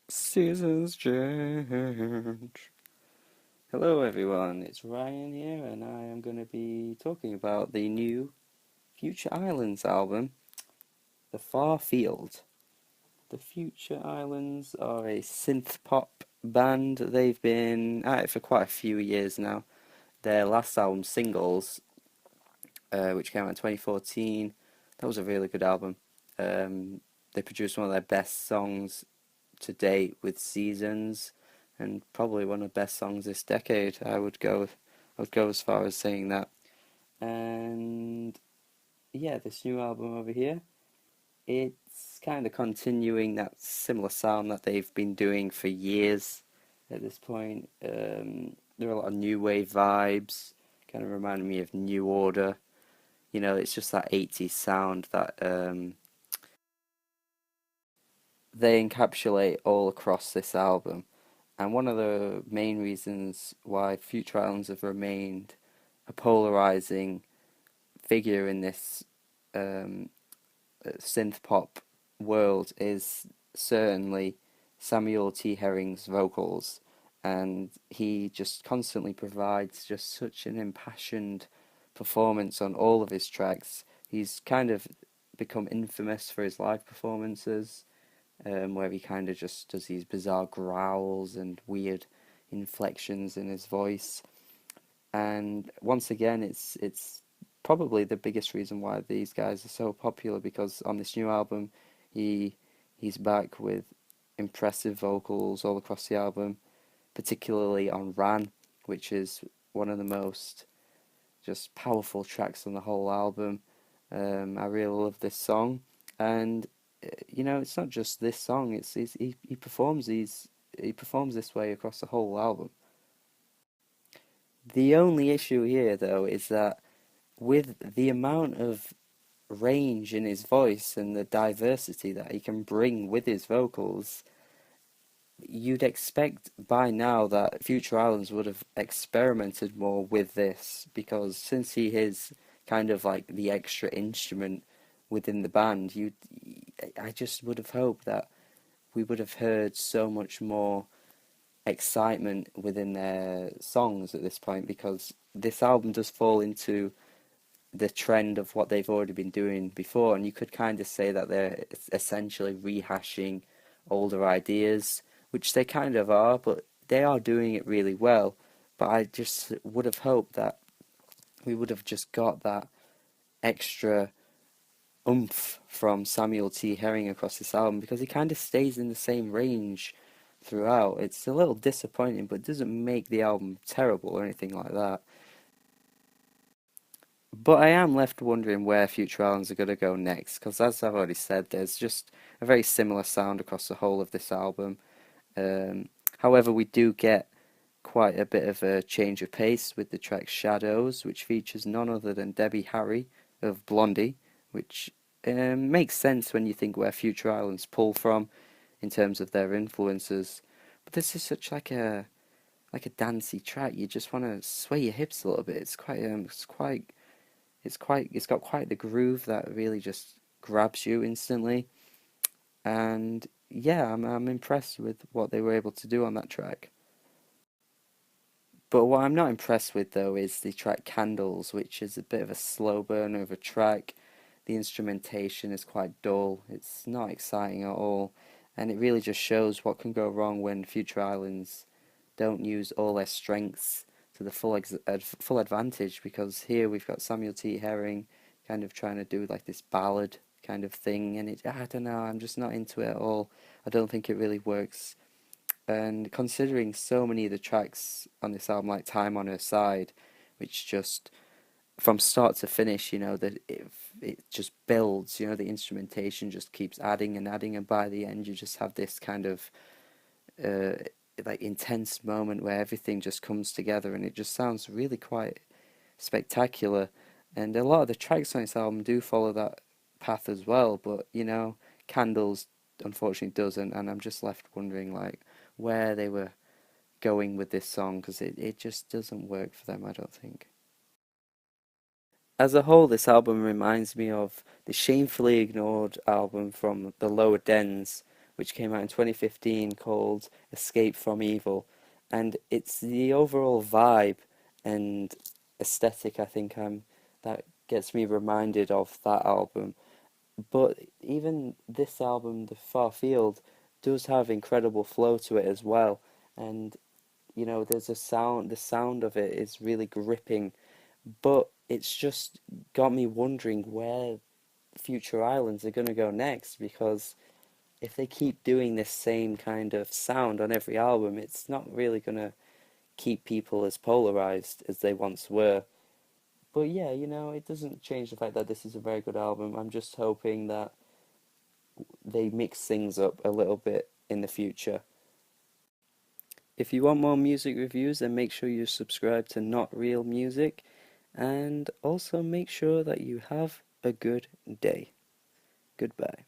Seasons change. Hello, everyone. It's Ryan here, and I am going to be talking about the new Future Islands album, The Far Field. The Future Islands are a synth pop band. They've been at it for quite a few years now. Their last album, Singles, which came out in 2014, that was a really good album. They produced one of their best songs to date with Seasons, and probably one of the best songs this decade. I would go as far as saying that. And yeah, this new album over here, it's kind of continuing that similar sound that they've been doing for years at this point. There are a lot of new wave vibes, kind of reminding me of New Order. It's just that 80s sound that they encapsulate all across this album. And one of the main reasons why Future Islands have remained a polarizing figure in this um, synth pop world is certainly Samuel T. Herring's vocals. And he just constantly provides just such an impassioned performance on all of his tracks. He's kind of become infamous for his live performances, where he kind of just does these bizarre growls and weird inflections in his voice. And once again, it's probably the biggest reason why these guys are so popular, because on this new album, he he's back with impressive vocals all across the album, particularly on Ran, which is one of the most just powerful tracks on the whole album. I really love this song, and it's not just this song. He performs this way across the whole album. The only issue here, though, is that with the amount of range in his voice and the diversity that he can bring with his vocals, you'd expect by now that Future Islands would have experimented more with this, because since he is kind of like the extra instrument within the band, I just would have hoped that we would have heard so much more excitement within their songs at this point, because this album does fall into the trend of what they've already been doing before, and you could kind of say that they're essentially rehashing older ideas, which they kind of are, but they are doing it really well. But I just would have hoped that we would have just got that extra oomph from Samuel T. Herring across this album, because he kind of stays in the same range throughout. It's a little disappointing, but it doesn't make the album terrible or anything like that. But I am left wondering where Future Islands are going to go next, because as I've already said, there's just a very similar sound across the whole of this album. Um, However, we do get quite a bit of a change of pace with the track Shadows, which features none other than Debbie Harry of Blondie, which makes sense when you think where Future Islands pull from in terms of their influences. But this is such like a dancey track. You just want to sway your hips a little bit. It's got quite the groove that really just grabs you instantly. And yeah, I'm impressed with what they were able to do on that track. But what I'm not impressed with, though, is the track Candles, which is a bit of a slow burner of a track. The instrumentation is quite dull. It's not exciting at all, and it really just shows what can go wrong when Future Islands don't use all their strengths to the full advantage. Because here we've got Samuel T. Herring kind of trying to do like this ballad kind of thing, and I don't know, I'm just not into it at all. I don't think it really works. And considering so many of the tracks on this album, like Time on Her Side, which just from start to finish, that it just builds, the instrumentation just keeps adding and adding, and by the end you just have this kind of uh, like intense moment where everything just comes together, and it just sounds really quite spectacular. And a lot of the tracks on this album do follow that path as well, but Candles unfortunately doesn't, and I'm just left wondering like where they were going with this song, because it just doesn't work for them, I don't think. As a whole, this album reminds me of the shamefully ignored album from the Lower Dens, which came out in 2015 called Escape from Evil. And it's the overall vibe and aesthetic I think that gets me reminded of that album. But even this album, The Far Field, does have incredible flow to it as well. And there's the sound of it is really gripping, but it's just got me wondering where Future Islands are going to go next, because if they keep doing this same kind of sound on every album, it's not really going to keep people as polarized as they once were. But yeah, it doesn't change the fact that this is a very good album. I'm just hoping that they mix things up a little bit in the future. If you want more music reviews, then make sure you subscribe to Not Real Music, and also make sure that you have a good day. Goodbye.